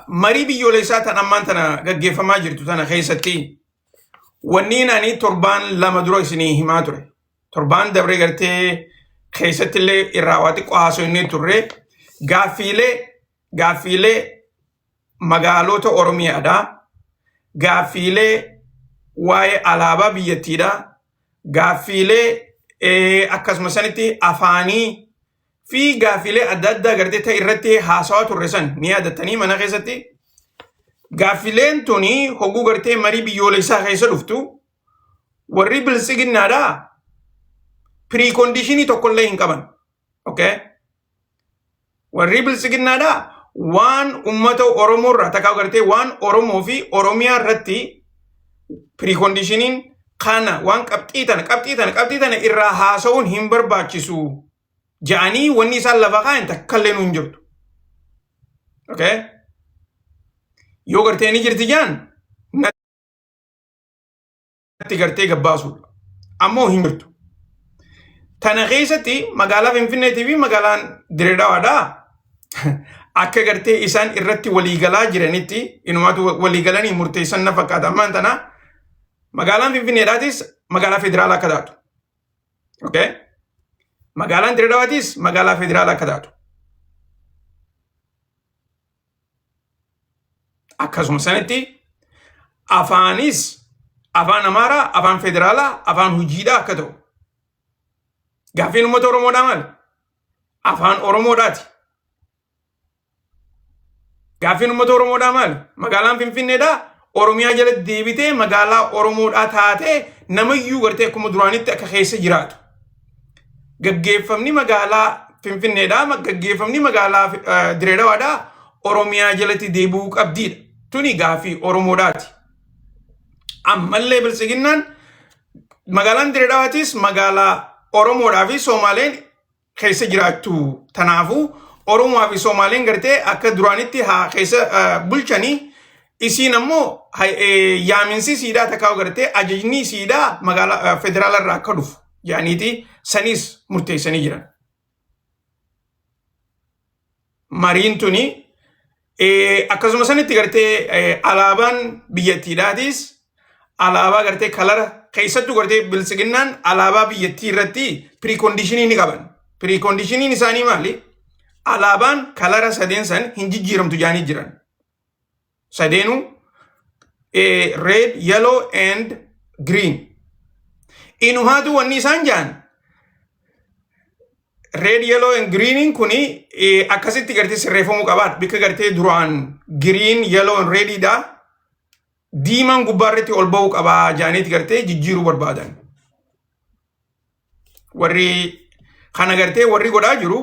marii biyyoolessaa tan ammaan tana gaggeeffamaa jirtu tana keessatti wanni ani torbaan lama dura isinii himaa ture. Torbaan dabre gartee keessatti illee irraa waa xiqqoo haasofnee turre gaaffiilee magaalota Oromiyaadha. Gaaffiilee waa'ee alaabaa biyyattiidha. Gaaffiilee akkasuma sanitti afaanii fi gaaffiilee adda addaa gartee ta'e irratti haasawaa turre san ni yaadattanii mana keessatti. Gaaffiileen tuni hogguu gartee marii biyyoolessaa keessa dhuftu warri bilisiginnaadha pre-conditionii tokkollee hin qaban. Okay? Warri bilisiginnaadha waan ummata Oromoo irraa takkaa gartee waan Oromoo fi Oromiyaa irratti pre-conditioniin kana waan qabxii tana irraa haasawuun hin barbaachisu ja'anii wanni isaan lafa kaa'an takkallee nuun jirtu. Okay? Yoo gartee ni jirti jaan natti gartee gabbaasuudha. Ammoo hin jirtu. Tana keessatti magaalaa Finfinneetii fi magaalaan Direedaawaadha. Akka gartee isaan irratti waliigalaa jiranitti inumaatu waliigalanii murteessan na fakkaata ammaan tana magaalaan Finfinneedhaatis magaalaa federaalaa akka taatu. Okay? Magaalaan Direedaawaatis magaalaa federaalaa akka taatu. Akkasuma sanitti afaanis afaan Amaaraa, afaan federaalaa, afaan hojiidhaa akka ta'u. Gaaffiin uummata Oromoodhaa maali? Afaan Oromoodhaati. Gaaffiin uummata Oromoodhaa maali? Magaalaan Finfinneedhaa Oromiyaa jala deebitee magaalaa Oromoodhaa taatee namayyuu gartee akkuma duraanitti akka keessa jiraatu. Gaggeeffamni magaalaa Finfinneedhaa, gaggeeffamni magaalaa Direedawaadhaa Oromiyaa jalatti deebi'uu qabdiidha. Tuni gaaffii Oromoodhaati. Ammallee bilisiginnaan magaalaan Direedawaatis magaalaa Oromoodhaa fi Somaaleen keessa jiraattu. Tanaafuu Oromoo fi Somaaleen gartee akka duraanitti haa keessa bulchanii isiin ammoo yaaminsi siidaa takkaa gartee ajajni siidaa magaalaa federaalaa irraa akka dhufu yaaniiti sanis murteessanii jiran. Mariin tuni akkasuma sanitti gartee alaabaan biyyattiidhaatis alaabaa gartee kalara keessattuu gartee bilisiginnaan alaabaa biyyattii irratti pre-conditionii ni qaban. Pre-conditioniin isaanii maali? Alaabaan kalara sadeen san hin jijjiiramtu jaanii jiran. Sadeenu red, yellow and green. Inumaatu wanni isaan jaan red, yellow and green kuni akkasitti gartee sirreeffamuu qabaat bikka gartee duraan green, yellow and redidha. Diimaan gubbaarratti ol ba'uu qabaa jaaniiti gartee jijjiiruu barbaadan. Warri kana gartee warri godhaa jiru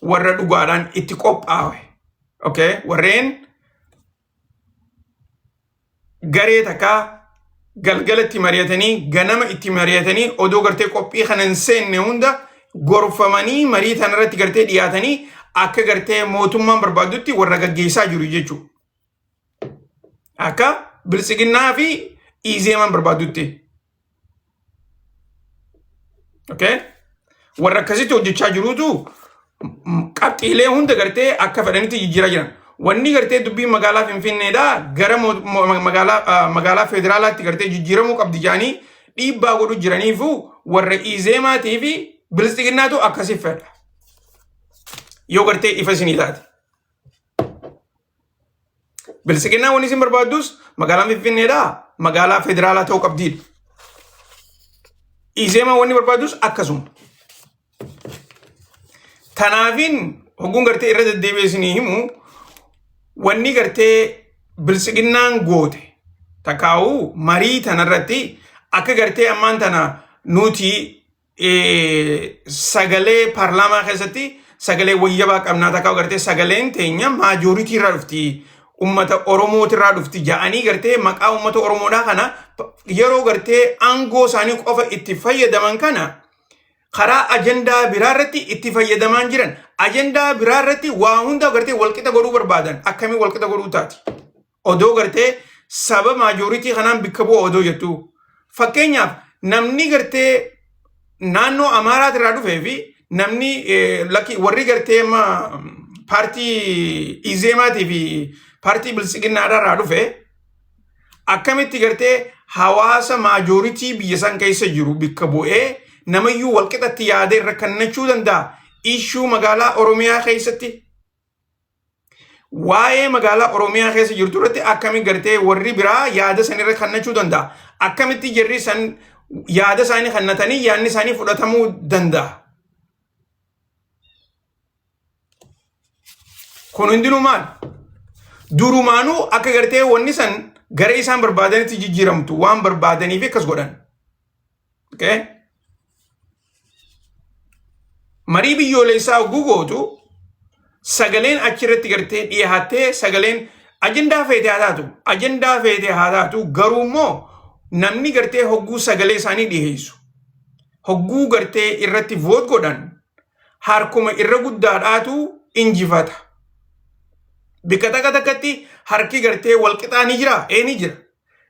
warra dhugaadhaan itti qophaawe. Okay? Warreen garee takkaa galgala itti mari'atanii ganama itti mari'atanii odoo gartee qophii kana hin seenne hunda gorfamanii marii tanarratti gartee dhiyaatanii akka gartee mootummaan barbaadutti warra gaggeessaa jiru jechuudha. Akka bilisiginnaa fi izeemaan barbaadutti. Okay? Warra akkasitti hojjechaa jiruutu qabxiilee hunda gartee akka fedhanitti jijjiiraa jiran. Wanni gartee dubbii magaalaa Finfinneedhaa gara magaalaa federaalaatti gartee jijjiiramuu qabdi jaanii dhiibbaa godhu jiraniifu warra izeemaatii fi bilisiginnaatu akkasii fedha. Yoo gartee ifa isinii taate. Bilisiginnaa wanni isin barbaaddus magaalaan Finfinneedhaa magaalaa federaalaa ta'uu qabdiidha. Izeemaa wanni barbaaddus akkasuma. Tanaafin hogguun gartee irra deddeebi'ee isinii himu wanni gartee bilisiginnaan goote takkaa'uu marii tanarratti akka gartee ammaan tana nuti sagalee paarlaamaa keessatti sagalee wayyabaa qabnaa takkaa'uu gartee sagaleen teenya maajooritii irraa dhufti ummata Oromooti irraa dhufti ja'anii gartee maqaa ummata Oromoodhaa kana yeroo gartee aangoo isaanii qofa itti fayyadaman kana karaa ajandaa biraarratti itti fayyadamaan jiran. Ajandaa biraarratti waa hunda gartee walqixa godhuu barbaadan. Akkamii walqixa godhuu taati? Odoo gartee saba maajooritii kanaan bikka bu'a odoo jettu. Fakkeenyaaf namni gartee naannoo Amaaraati irraa dhufee fi namni warri gartee paartii Izeemaatii fi paartii Bilisiginnaadhaa dhufe akkamitti gartee hawaasa maajooritii biyya san keessa jiru bikka bu'ee namayyuu walqixatti yaada irra kennachuu danda'a. Ishuu magaalaa Oromiyaa keessatti waa'ee magaalaa Oromiyaa keessa jirtu irratti akkamitti gartee warri biraa yaada san irra kennachuu danda'a. Akkamitti jarri san yaada isaanii kennatanii yaadni isaanii fudhatamuu danda'a. Kun hundinuu maal? Durumaanuu akka gartee wanni san gara isaan barbaadanitti jijjiiramtu waan barbaadaniif akkas godhan. Okay? Marii biyyoolessaa hogguu gootu sagaleen achirratti gartee dhiyaattee sagaleen ajandaa feetee haa taatu garuu immoo namni gartee hogguu sagalee isaanii dhiyeessu hogguu gartee irratti voot godhan harkuma irra guddaadhaatu injifata. Bikka takkatti harki gartee walqixaa ni jira ni jira.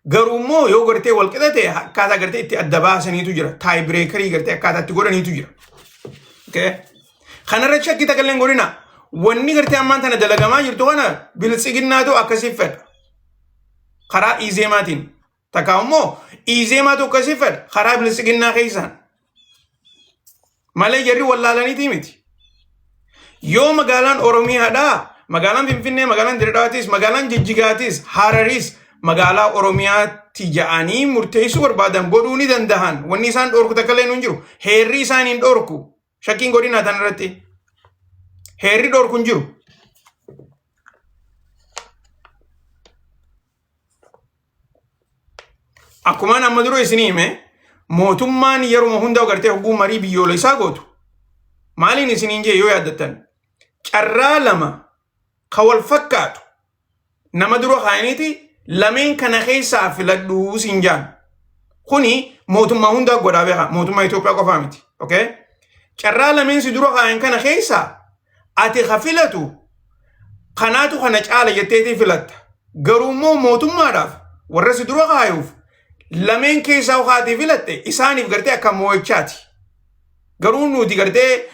Garuu immoo yoo gartee walqixa ta'e akkaataa gartee itti adda baasaniitu jira. Taayibireekarii gartee akkaataa itti godhaniitu jira. Kanarra shakkii takka illee godhina. Wanni gartee ammaan tana dalagamaa jirtu kana Bilisiginnaatu akkasiif fedha. Karaa Izeemaatiin. Takka immoo Izeemaatu akkasiif fedha. Karaa Bilisiginnaa keessaan. Malee jarri wallaalaniitii miti. Yoo magaalaan Oromiyaadhaa, magaalaan Finfinnee, magaalaan Diredaatis, magaalaan Jijjigaatis, Harariis, magaalaa Oromiyaatti ja'anii murteessuu barbaadan godhuu ni danda'an. Wanni isaan dhorku takka illee hin jiru. Heerri isaan hin dhorku. Shakkiin godhinaa tan irratti. Heerri dhorku hin jiru. Akkuma amma dura isinii hime mootummaan yeroo hunda gartee hogguu marii biyyoolessaa gootu. Maaliin isiniin jee yoo yaaddattan? Carraa lama ka wal fakkaatu nama dura kaayaniiti lameen kana keessaa filadhuu siin jaan. Kuni mootummaa hundaa godhaa beeka. Mootummaa Itoophiyaa qofaa miti. Okay? Carraa lameen si dura kaayan kana keessaa ati ka filatu kanaatu kana caala jetteetii filatta. Garuu immoo mootummaadhaaf warra si dura kaayuuf lameen keessaa ukaati filatte isaaniif gartee akka mo'achaati. Garuu nuti gartee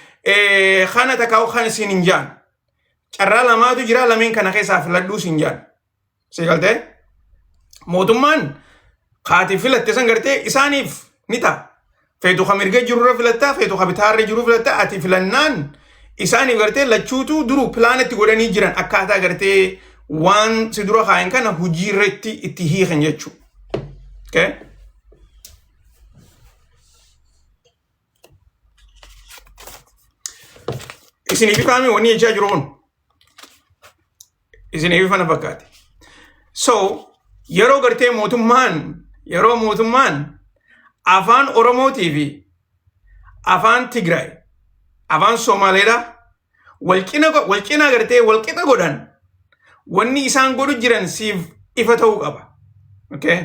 kana takkaa kan siin hin jaan. Carraa lamaatu jira lameen kana keessaa filadhuu siin jaan. Si galtee? Mootummaan kaati filatte san gartee isaaniif ni ta'a. Feetu ka mirga jirurra filatta, feetu ka bitaarra jiru filatta, ati filannaan isaaniif gartee lachuutu duru pilaanetti godhanii jiran akkaataa gartee waan si dura kaayan kana hojiirratti itti hiikan jechuudha. Okay? Isiniif ifaame wanni jechaa jiru kun. Isiniif ifana fakkaate. So, yeroo gartee mootummaan afaan Oromootii fi afaan Tigraay, afaan Somaaleedhaa walqina gartee walqixa godhan wanni isaan godhu jiran siif ifa ta'uu qaba. Okay?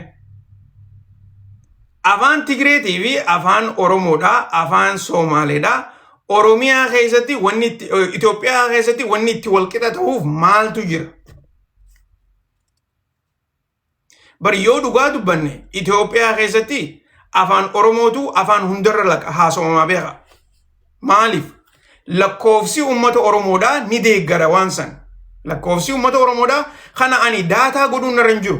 Afaan Tigreetii fi afaan Oromoodhaa, afaan Somaaleedhaa, Oromiyaa keessatti wanni Itoophiyaa keessatti wanni itti walqixa ta'uuf maaltu jira? Bari yoo dhugaa dubbanne Itoophiyaa keessatti afaan Oromootu afaan hundarra haasawamaa beeka. Maaliif? Lakkoofsi uummata Oromoodhaa ni deeggara waan san. Lakkoofsi uummata Oromoodhaa kana ani daataa godhuun narra hin jiru.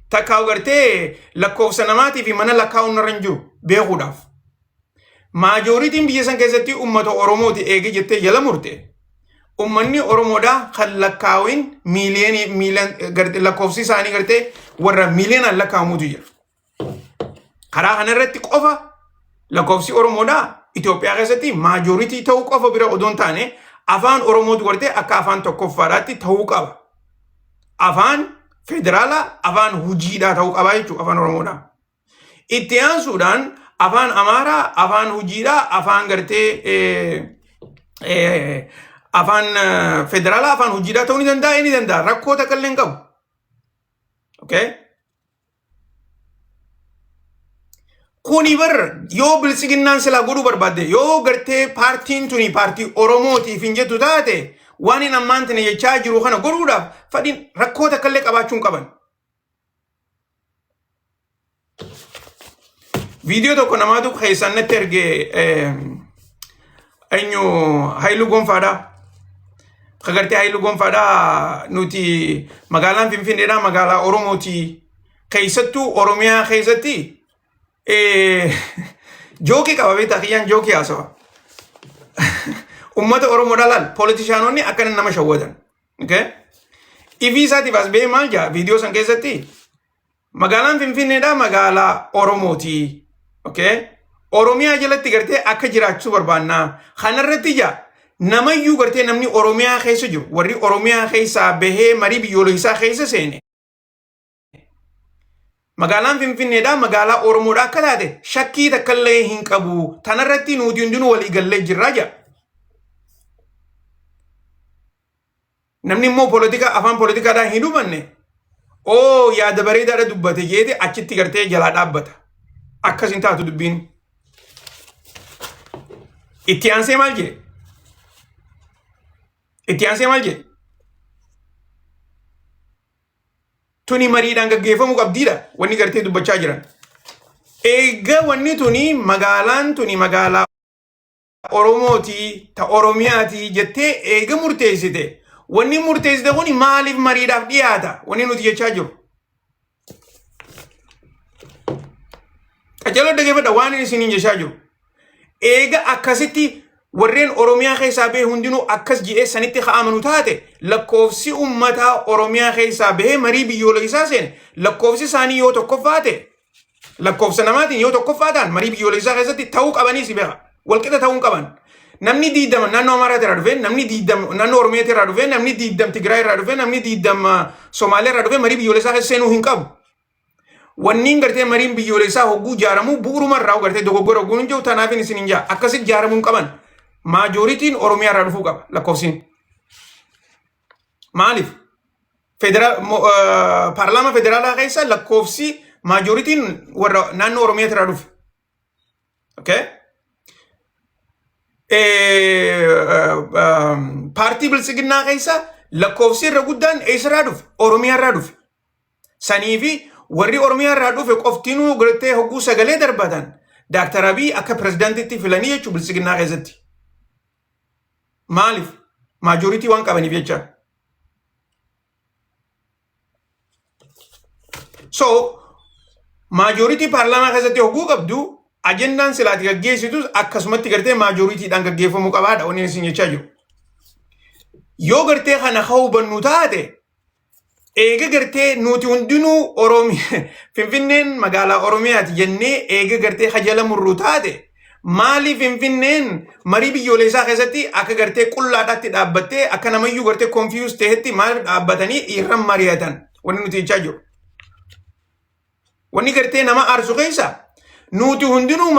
Takkaa'u gartee lakkoofsa namaatii fi mana lakkaa'uun narra hin jiru beekuudhaaf. Maajooritiin biyya san keessatti uummata Oromooti eegee jettee jala murte. Uummanni Oromoodhaa kan lakkaa'uun miiliyoonii lakkoofsi isaanii gartee warra miiliyoonaan lakkaa'amuutu jira. Karaa kanarratti qofa lakkoofsi Oromoodhaa Itoophiyaa keessatti maajooritii ta'uu qofa bira odoon taane afaan Oromootu gartee akka afaan tokkoffaadhaatti ta'uu qaba. Afaan federaalaa afaan hojiidhaa ta'uu qaba jechuudha afaan Oromoodhaa. Itti aansuudhaan afaan Amaaraa afaan hojiidhaa afaan gartee afaan federaalaa afaan hojiidhaa ta'uu ni danda'a rakkoo takka illee hin qabu. Okay? Kuni bar yoo Bilisiginnaan silaa godhuu barbaadde yoo gartee paartiin tuni paartii Oromootiif hin jettu taate waan hin ammaan tana jechaa jiru kana godhuudhaaf fadhiin rakkoo takka illee qabaachuu hin qaban. Viidiyoo tokko namaatu keessan natti ergee eenyu Haayiluu Gonfaadhaa. Kagartee Hayilu Gonfaadhaa nuti magaalaan Finfinneedhaa magaalaa Oromooti. Keessattuu Oromiyaa keessatti jookii qaba beektaa kiyyaan jookii haasawa. Ummata Oromoodhaa laal poolitishaanonni akkana nama shawwatan. Ifii isaatiif as ba'ee maal jaa viidiyoo san keessatti magaalaan Finfinneedhaa magaalaa Oromooti. Oromiyaa jalatti gartee akka jiraachuu barbaannaa. Kanarratti jaa namayyuu gartee namni Oromiyaa keessa jiru warri Oromiyaa keessaa bahee marii biyyoolessaa keessa seene. Magaalaan Finfinneedhaa magaalaa Oromoodhaa akka taate shakkii takkallee hin qabu. Tanarratti nuti hundinuu walii gallee jirraa jaa. Namni immoo afaan poolitikaadhaan hin hubanne yaada bareedaadha dubbate jeete achitti gartee jalaa dhaabbata. Akkas hin taatu dubbiin. Itti aansee maal jedhe? Tuni mariidhaan gaggeeffamuu qabdiidha wanni gartee dubbachaa jiran. Eega wanni tuni magaalaa Oromooti ta Oromiyaati jettee eega murteessite. Wanni murteessite kuni maaliif mariidhaaf dhiyaata? Wanni nuti jechaa jiru. Qajeeloo dhaggeeffadha waan isiniin jechaa jiru. Eega akkasitti warreen Oromiyaa keessaa bahee hundinuu akkas jedhee sanitti ka'amanu taate lakkoofsi uummataa Oromiyaa keessaa bahee marii biyyoolessaa seene lakkoofsi isaanii yoo tokkoffaa ta'e lakkoofsa namaatiin yoo tokkoffaa ta'an marii biyyoolessaa keessatti ta'uu qabanii si beeka. Walqixa ta'uu qaban. Namni 20 naannoo Amaaraa irraa dhufe, namni 20 naannoo Oromiyaa irraa dhufe, namni 20 Tigraay irraa dhufe, namni 20 Somaaliyaa irraa dhufe marii biyyoolessaa keessa seenuu hin qabu. Wanniin gartee mariin biyyoolessaa hogguu jaaramuu bu'uuruma irraa gartee dogoggora hogguu hin jiru tanaafin isin hin jaa akkasitti jaaramuu hin qaban. Maajoritiin Oromiyaa irraa dhufuu qaba lakkoofsiin. Maaliif? Paarlaamaa federaalaa keessa lakkoofsi maajoritiin warra naannoo Oromiyaa irraa dhufe. Paartii Bilisiginnaa keessa lakkoofsi irra guddaan eessarraa dhufe? Oromiyaa irraa dhufe. Saniifi warri Oromiyaa irraa dhufe qoftinuu gartee hogguu sagalee darbatan Dr. Abiy akka pirezidaantitti filanii jechuu Bilisiginnaa keessatti. Maaliif? Maajoritii waan qabaniif jecha. So, maajoritii paarlaamaa keessatti hogguu qabdu ajendaan silaati gaggeessitus akkasumatti gartee maajoritiidhaan gaggeeffamuu qabaadha wanni isin jechaa jiru. Yoo gartee kana hubannu taate eega gartee nuti hundinuu Finfinneen magaalaa Oromiyaati jennee eega gartee hajala murru taate maaliif Finfinneen marii biyyoolessaa keessatti akka gartee qullaadhaatti dhaabbattee akka namayyuu gartee confused ta'etti maaliif dhaabbatanii irra mari'atan wanni nuti jechaa jiru. Wanni gartee nama aarsu keessa nuti hundinuu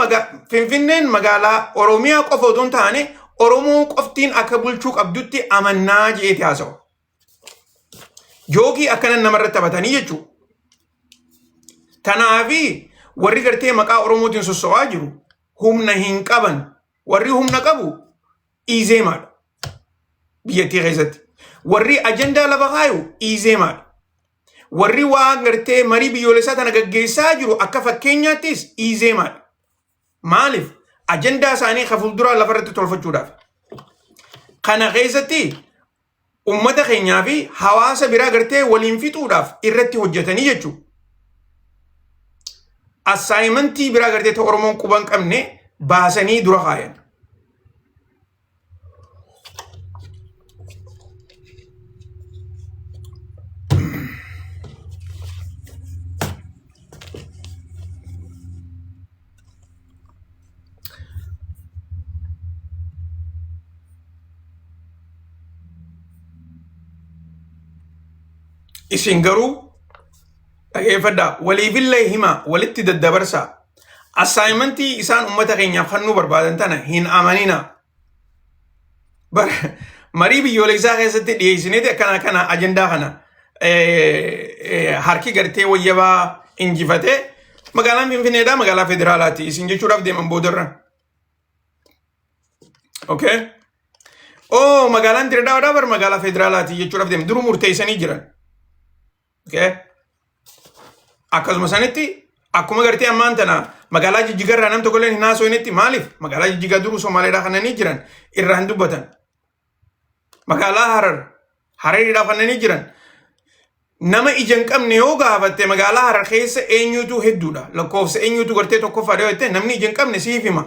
Finfinneen magaalaa Oromiyaa qofa otoo hin taane Oromoo qoftiin akka bulchuu qabdutti amannaa jeeti haasawa. Jookii akkanan namarratti taphatanii jechuudha. Tanaafi warri gartee maqaa Oromootiin sossowaa jiru humna hin qaban. Warri humna qabu Izeemaadha. Biyyattii keessatti. Warri ajandaa lafa kaayu Izeemaadha. Warri waan gartee marii biyyoolessaa tana gaggeessaa jiru akka fakkeenyaattis Izeemaadha. Maaliif? Ajandaa isaanii fuulduraa lafarratti tolfachuudhaaf. Kana keessatti ummata keenyaa fi hawaasa biraa gartee waliin fixuudhaaf irratti hojjetanii jechuudha. Assaayimentii biraa gartee ta Oromoon quban qabne baasanii dura kaayan. Isin garuu dhageeffadhaa waliifillee hima walitti daddabarsaa assaayimentii isaan ummata keenyaaf hannuu barbaadan tana hin amanina. Marii biyyoolessaa keessatti dhiyeessineeti akkana ajandaa kana harki gartee wayyabaa injifatee magaalaan Finfinneedhaa magaalaa federaalaati isin jechuudhaaf deeman boodarra. Magaalaan Diradaawwadhaa bar magaalaa federaalaati jechuudhaaf deeman duruu murteessanii jiran. Akkasuma sanitti akkuma gartee ammaan tana magaalaa Jijjigarraa nam tokkolleen hin haasofnetti maaliif magaalaa Jijjigaa duruu Somaaleedhaa kananii jiran irraa hin dubbatan. magaalaa Harariidhaaf annanii jiran nama ija hin qabne yoo gaafatte magaalaa Harar keessa eenyutu hedduudha lakkoofsa eenyutu gartee tokkoffaa yoo namni ija hin qabne siif hima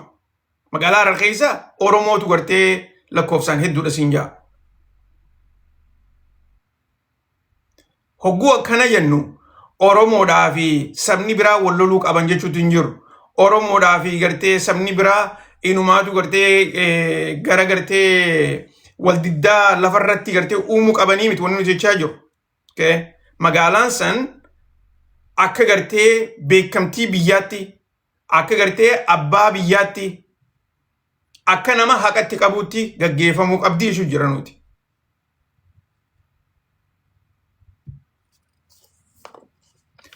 magaalaa Harar keessa Oromootu gartee lakkoofsaan hedduudha siin jaa. Hogguu akkana jennu Oromoodhaa fi sabni biraa wal loluu qaban jechuutu hin jiru. Oromoodhaa fi gartee sabni biraa inumaatu gartee gara gartee wal diddaa lafarratti gartee uumuu qabanii miti wanni nuti jechaa jiru. Magaalaan san akka gartee beekamtii biyyaatti akka gartee abbaa biyyaatti akka nama haqatti qabuutti gaggeeffamuu qabdi jechuu jira nuti.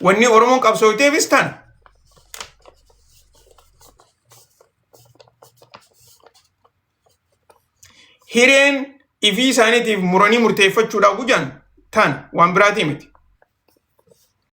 Wanni Oromoon qabsooteefis tana. Hireen ifii isaaniitiif muranii murteeffachuudhaaf gujan tan waan biraatii miti.